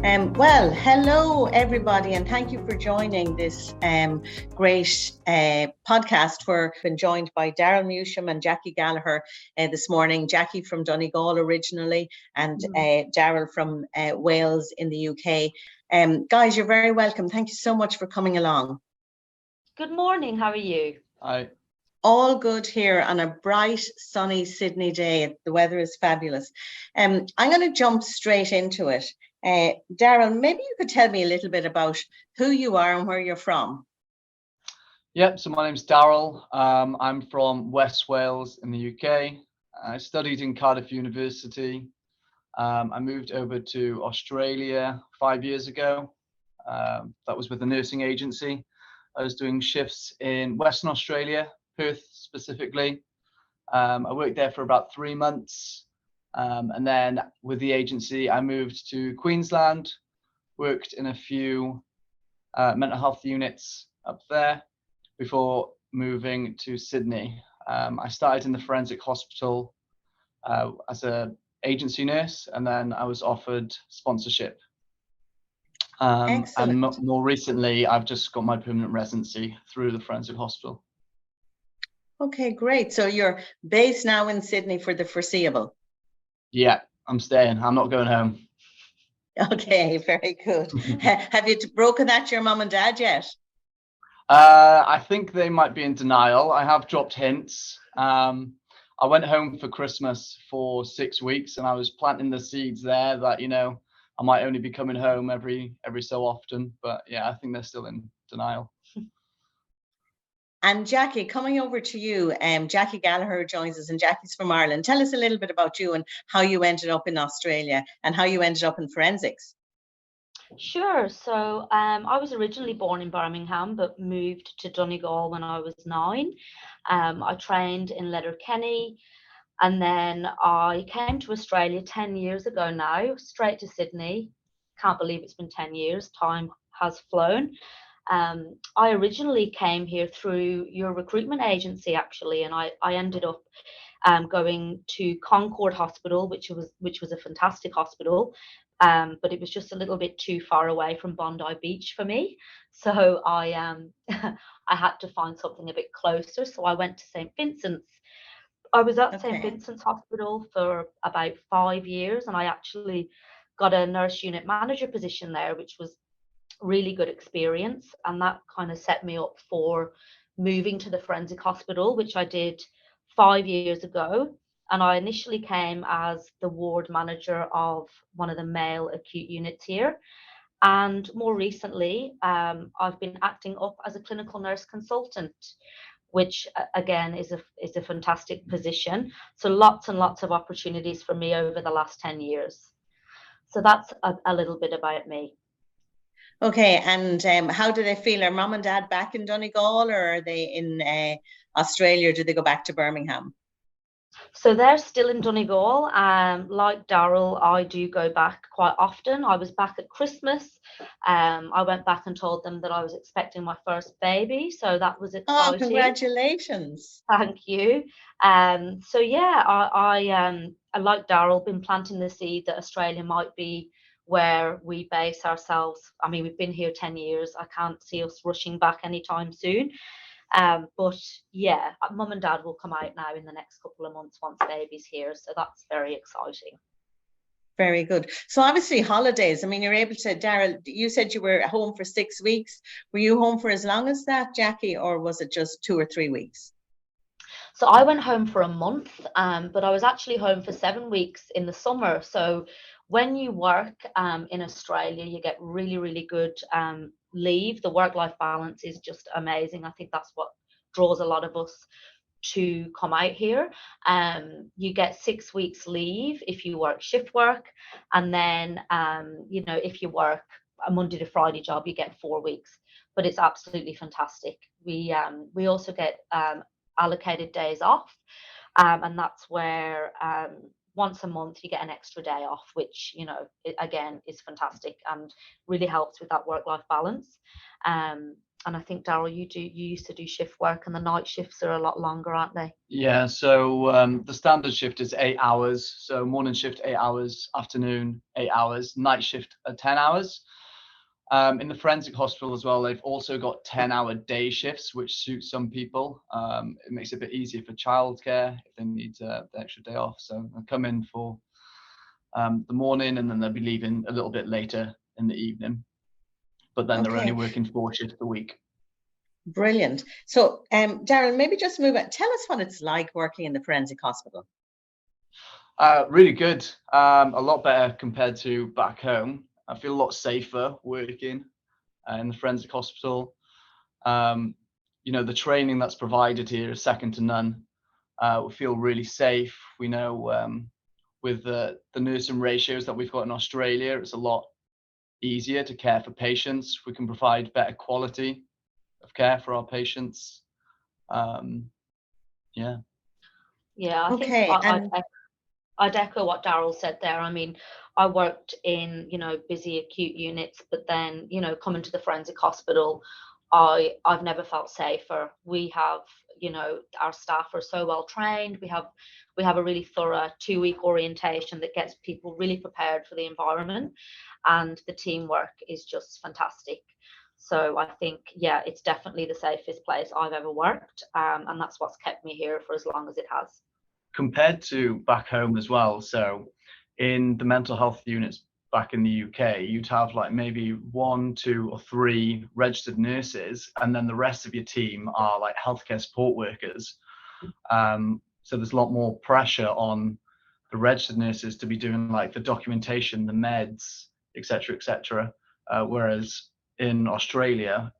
Well, hello everybody, and thank you for joining this great podcast. Where I've been joined by Daryl Newsham and Jackie Gallagher this morning. Jackie from Donegal originally, and Daryl from Wales in the UK. Guys, you're very welcome. Thank you so much for coming along. Good morning. How are you? Hi. All good here on a bright, sunny Sydney day. The weather is fabulous. I'm going to jump straight into it. Daryl, maybe you could tell me a little bit about who you are and where you're from. Yep, so my name's Daryl. I'm from West Wales in the UK. I studied in Cardiff University. I moved over to Australia 5 years ago. That was with a nursing agency. I was doing shifts in Western Australia, Perth specifically. I worked there for about 3 months. And then with the agency, I moved to Queensland, worked in a few mental health units up there before moving to Sydney. I started in the forensic hospital as an agency nurse, and then I was offered sponsorship. And more recently, I've just got my permanent residency through the forensic hospital. Okay, great. So you're based now in Sydney for the foreseeable? Yeah, I'm staying. I'm not going home. Okay, very good. Have you broken that to your mum and dad yet? I think they might be in denial. I have dropped hints. I went home for Christmas for 6 weeks, and I was planting the seeds there that, you know, I might only be coming home every so often. But yeah, I think they're still in denial. And Jackie, coming over to you, Jackie Gallagher joins us, and Jackie's from Ireland. Tell us a little bit about you and how you ended up in Australia and how you ended up in forensics. Sure. So I was originally born in Birmingham, but moved to Donegal when I was 9. I trained in Letterkenny, and then I came to Australia 10 years ago now, straight to Sydney. Can't believe it's been 10 years. Time has flown. I originally came here through your recruitment agency, actually, and I ended up going to Concord Hospital, which was a fantastic hospital, but it was just a little bit too far away from Bondi Beach for me. So I I had to find something a bit closer. So I went to St. Vincent's. I was at St. Vincent's Hospital for about 5 years, and I actually got a nurse unit manager position there, which was really good experience, and that kind of set me up for moving to the forensic hospital, which I did 5 years ago. And I initially came as the ward manager of one of the male acute units here, and more recently I've been acting up as a clinical nurse consultant, which again is a fantastic position. So lots and lots of opportunities for me over the last 10 years. So that's a little bit about me. Okay, and how do they feel? Are mum and dad back in Donegal, or are they in Australia, or do they go back to Birmingham? So they're still in Donegal. Like Daryl, I do go back quite often. I was back at Christmas. I went back and told them that I was expecting my first baby, so that was exciting. Oh, congratulations! Thank you. So yeah, I like Daryl, been planting the seed that Australia might be where we base ourselves. I mean, we've been here 10 years. I can't see us rushing back anytime soon. But yeah, mum and dad will come out now in the next couple of months once baby's here. So that's very exciting. Very good. So obviously holidays, I mean, you're able to, Daryl, you said you were at home for 6 weeks. Were you home for as long as that, Jackie, or was it just 2 or 3 weeks? So I went home for a month, but I was actually home for 7 weeks in the summer. So when you work in Australia, you get really, really good leave. The work-life balance is just amazing. I think that's what draws a lot of us to come out here. You get 6 weeks leave if you work shift work, and then if you work a Monday to Friday job, you get 4 weeks. But it's absolutely fantastic. We also get allocated days off, and that's where once a month you get an extra day off, which again is fantastic and really helps with that work-life balance. I think, Daryl, you used to do shift work, and the night shifts are a lot longer, aren't they? Yeah, so the standard shift is 8 hours. So morning shift 8 hours, afternoon 8 hours, night shift 10 hours. In the forensic hospital as well, they've also got 10-hour day shifts, which suits some people. It makes it a bit easier for childcare if they need the extra day off. So they'll come in for the morning, and then they'll be leaving a little bit later in the evening. But then they're only Okay, working 4 shifts a week. brilliant. So, Daryl, maybe just move on. Tell us what it's like working in the forensic hospital. Really good. A lot better compared to back home. I feel a lot safer working in the forensic hospital. The training that's provided here is second to none. We feel really safe. We know with the nursing ratios that we've got in Australia, it's a lot easier to care for patients. We can provide better quality of care for our patients. Yeah. Yeah, I think Okay, and I'd echo what Daryl said there. I mean, I worked in, busy acute units, but then, coming to the forensic hospital, I've never felt safer. We have, our staff are so well trained. We have a really thorough 2-week orientation that gets people really prepared for the environment, and the teamwork is just fantastic. So I think, yeah, it's definitely the safest place I've ever worked, and that's what's kept me here for as long as it has. Compared to back home as well. So in the mental health units back in the UK, you'd have like maybe 1, 2, or 3 registered nurses, and then the rest of your team are like healthcare support workers. So there's a lot more pressure on the registered nurses to be doing like the documentation, the meds, etc., etc. Whereas in Australia,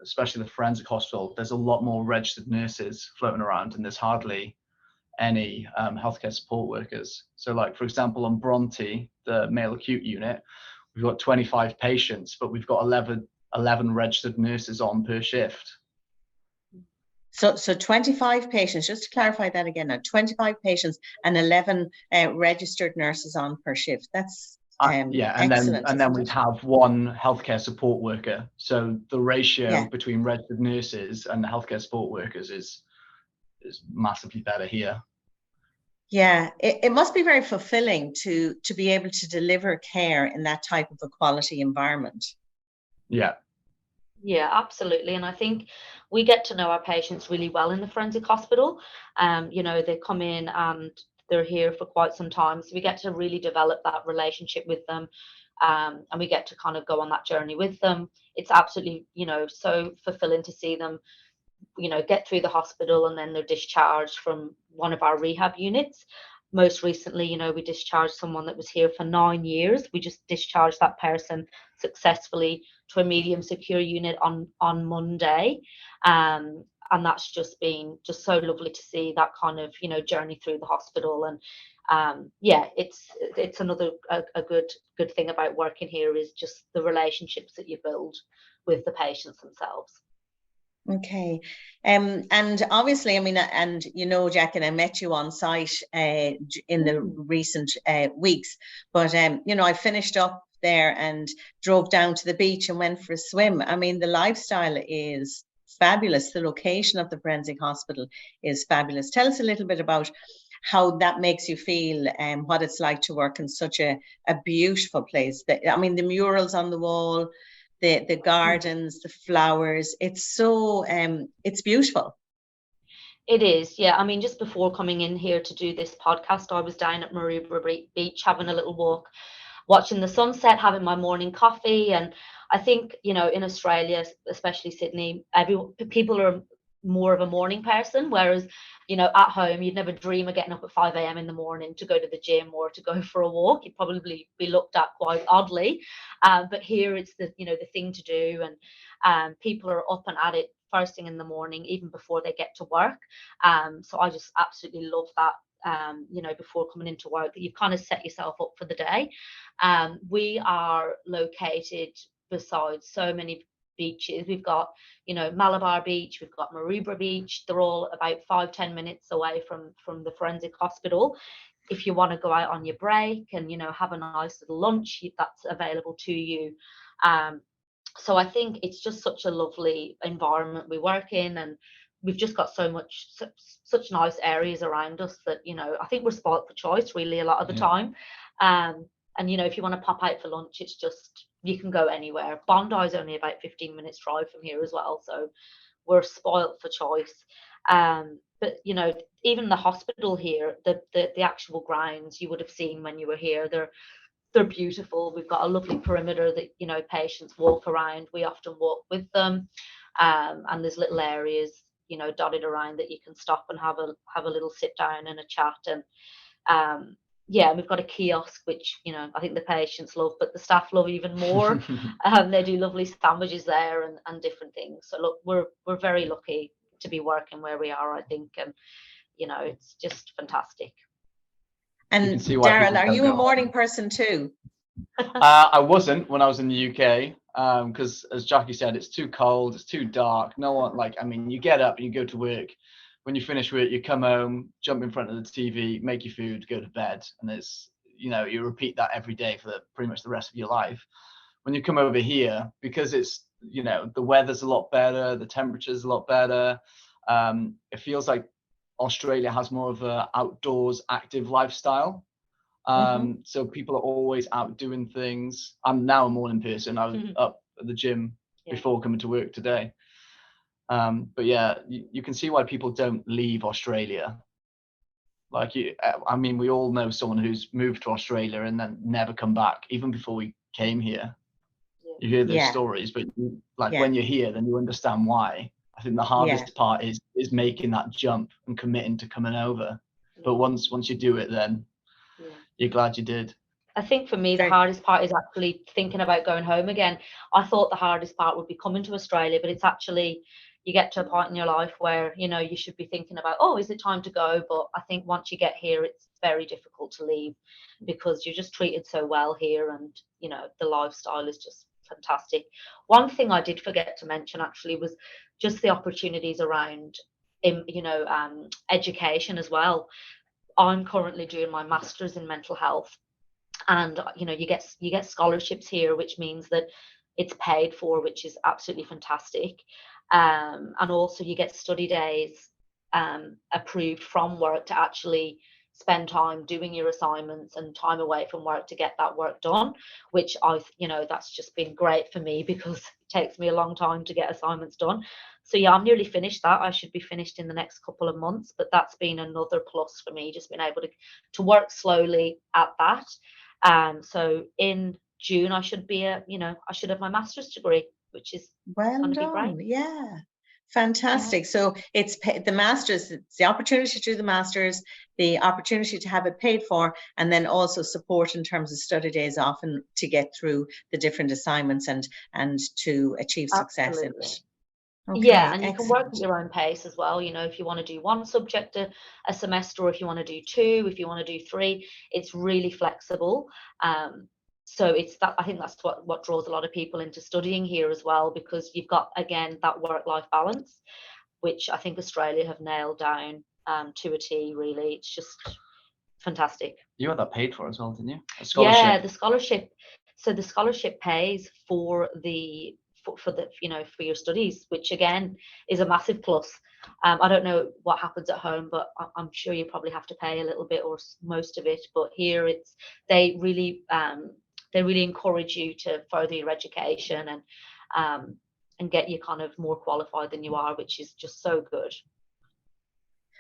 especially the forensic hospital, there's a lot more registered nurses floating around, and there's hardly any healthcare support workers. So like, for example, on Bronte, the male acute unit, we've got 25 patients, but we've got 11 registered nurses on per shift. so 25 patients, just to clarify that again now, 25 patients and 11 registered nurses on per shift. That's Yeah, excellent. and then we'd have 1 healthcare support worker. So the ratio Yeah. between registered nurses and the healthcare support workers is massively better here. Yeah, it must be very fulfilling to be able to deliver care in that type of a quality environment. Yeah. Yeah, absolutely. And I think we get to know our patients really well in the forensic hospital. They come in and they're here for quite some time. So we get to really develop that relationship with them. And we get to kind of go on that journey with them. It's absolutely, so fulfilling to see them, get through the hospital, and then they're discharged from one of our rehab units. Most recently, we discharged someone that was here for 9 years. We just discharged that person successfully to a medium secure unit on Monday. And that's just been just so lovely to see that kind of, journey through the hospital. And it's another a good thing about working here is just the relationships that you build with the patients themselves. Okay. And obviously, I mean, and Jack, and I met you on site in the recent weeks, but I finished up there and drove down to the beach and went for a swim. I mean, the lifestyle is fabulous. The location of the forensic hospital is fabulous. Tell us a little bit about how that makes you feel and what it's like to work in such a beautiful place. I mean, the murals on the wall, the gardens, the flowers, it's so it's beautiful. It is, yeah. I mean, just before coming in here to do this podcast, I was down at Maroubra Beach having a little walk, watching the sunset, having my morning coffee. And I think, in Australia, especially Sydney, people are more of a morning person, whereas, at home, you'd never dream of getting up at 5 a.m. in the morning to go to the gym or to go for a walk. You'd probably be looked at quite oddly. But here it's the thing to do. And people are up and at it first thing in the morning, even before they get to work. So I just absolutely love that. Before coming into work, that you've kind of set yourself up for the day. We are located beside so many beaches. We've got, Malabar Beach, we've got Maroubra Beach. They're all about 5-10 minutes away from the forensic hospital. If you want to go out on your break and, have a nice little lunch, that's available to you. So I think it's just such a lovely environment we work in, and we've just got such nice areas around us that, you know, I think we're spoilt for choice really a lot of the time. And you know, if you want to pop out for lunch, it's just, you can go anywhere. Bondi is only about 15 minutes drive from here as well, so we're spoilt for choice. But you know, even the hospital here, the actual grounds you would have seen when you were here, they're beautiful. We've got a lovely perimeter that, you know, patients walk around. We often walk with them, and there's little areas, you know, dotted around that you can stop and have a little sit down and a chat. And yeah, we've got a kiosk which, you know, I think the patients love, but the staff love even more. They do lovely sandwiches there and different things. So look, we're very lucky to be working where we are, I think, and you know, it's just fantastic. And Daryl, are you a morning person too? I wasn't when I was in the UK, because as Jackie said, it's too cold, it's too dark. No one, like, I mean, you get up and you go to work. When you finish work, you come home, jump in front of the TV, make your food, go to bed, and it's, you know, you repeat that every day for pretty much the rest of your life. When you come over here, because it's, you know, the weather's a lot better, the temperature's a lot better. It feels like Australia has more of a outdoors active lifestyle. So people are always out doing things. I'm now a morning person. I was up at the gym before coming to work today. But yeah, you can see why people don't leave Australia. Like, I mean, we all know someone who's moved to Australia and then never come back, even before we came here. You hear those stories, but when you're here, then you understand why. I think the hardest part is making that jump and committing to coming over. But once you do it, then you're glad you did. I think for me, the hardest part is actually thinking about going home again. I thought the hardest part would be coming to Australia, but it's actually, you get to a point in your life where, you know, you should be thinking about, oh, is it time to go? But I think once you get here, it's very difficult to leave because you're just treated so well here, and, you know, the lifestyle is just fantastic. One thing I did forget to mention actually was just the opportunities around, you know, education as well. I'm currently doing my master's in mental health, and you know, you get scholarships here, which means that it's paid for, which is absolutely fantastic. And also you get study days approved from work to actually spend time doing your assignments and time away from work to get that work done, which you know, that's just been great for me because it takes me a long time to get assignments done. So yeah, I'm nearly finished that. I should be finished in the next couple of months, but that's been another plus for me, just being able to work slowly at that. So in June, I should have my master's degree, which is well done. Yeah, fantastic. So it's the master's, it's the opportunity to do the master's, the opportunity to have it paid for, and then also support in terms of study days often to get through the different assignments and to achieve success in it. Okay, yeah, and you can work at your own pace as well. You know, if you want to do one subject a semester, or if you want to do two, if you want to do three, it's really flexible. So it's that, I think that's what draws a lot of people into studying here as well, because you've got, again, that work-life balance, which I think Australia have nailed down to a T, really. It's just fantastic. You had that paid for as well, didn't you? A scholarship. Yeah, the scholarship. So the scholarship pays for the for your studies, which again is a massive plus. I don't know what happens at home, but I'm sure you probably have to pay a little bit or most of it. But here they really encourage you to further your education and get you kind of more qualified than you are, which is just so good.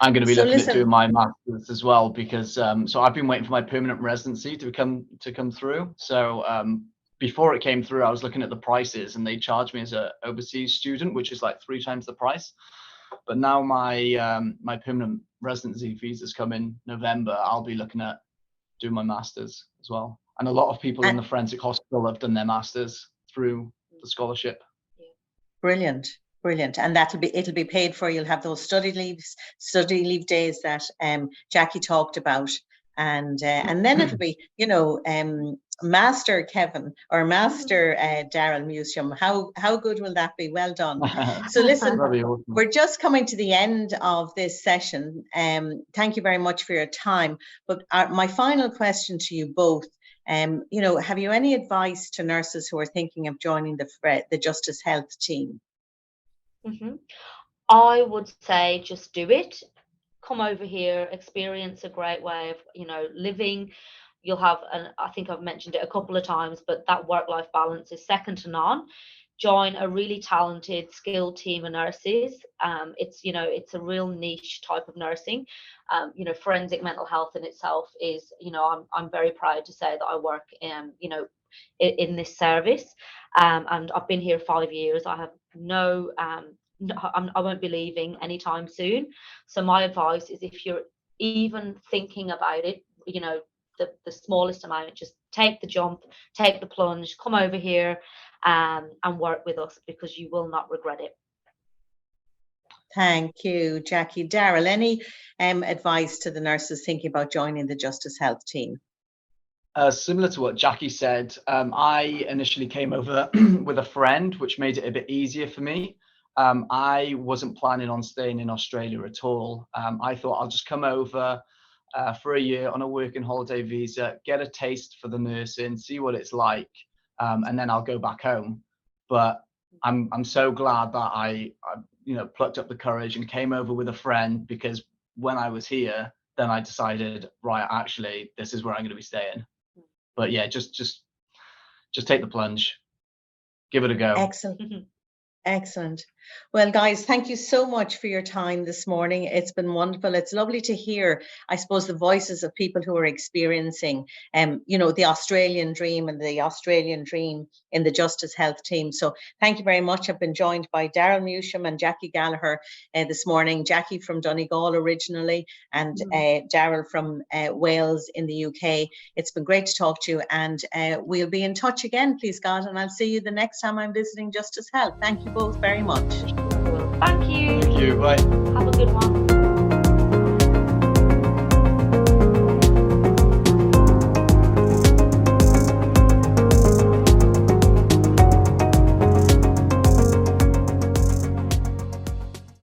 I'm going to be looking at doing my master's as well, because so I've been waiting for my permanent residency to come through. So before it came through, I was looking at the prices, and they charged me as an overseas student, which is like 3 times the price. But now my permanent residency visa's come in November. I'll be looking at doing my master's as well. And a lot of people in the forensic hospital have done their masters through the scholarship. Brilliant. And it'll be paid for. You'll have those study leave days that Jackie talked about, and then it'll be, you know, Master Kevin or Master Daryl Museum. How good will that be? Well done. So listen, awesome. We're just coming to the end of this session. Thank you very much for your time. But my final question to you both, Have you any advice to nurses who are thinking of joining the Justice Health team? Mm-hmm. I would say just do it. Come over here, experience a great way of, living. You'll have, and I think I've mentioned it a couple of times, but that work-life balance is second to none. Join a really talented, skilled team of nurses. It's a real niche type of nursing. Forensic mental health in itself is, I'm very proud to say that I work in this service. And I've been here 5 years. I have I won't be leaving anytime soon. So my advice is, if you're even thinking about it, the smallest amount, just take the jump, take the plunge, come over here and work with us, because you will not regret it. Thank you, Jackie. Daryl, any advice to the nurses thinking about joining the Justice Health team? Similar to what Jackie said, I initially came over with a friend, which made it a bit easier for me. I wasn't planning on staying in Australia at all. I thought I'll just come over for a year on a working holiday visa, get a taste for the nursing, see what it's like, and then I'll go back home. But I'm so glad that I plucked up the courage and came over with a friend, because when I was here, then I decided, right, actually, this is where I'm going to be staying. But yeah, just take the plunge, give it a go. Excellent. Excellent. Well, guys, thank you so much for your time this morning. It's been wonderful. It's lovely to hear, I suppose, the voices of people who are experiencing, the Australian dream and the Australian dream in the Justice Health team. So thank you very much. I've been joined by Daryl Mewsham and Jackie Gallagher this morning. Jackie from Donegal originally, and Daryl from Wales in the UK. It's been great to talk to you, and we'll be in touch again, please God, and I'll see you the next time I'm visiting Justice Health. Thank you both very much. Thank you. Thank you. Bye. Have a good one.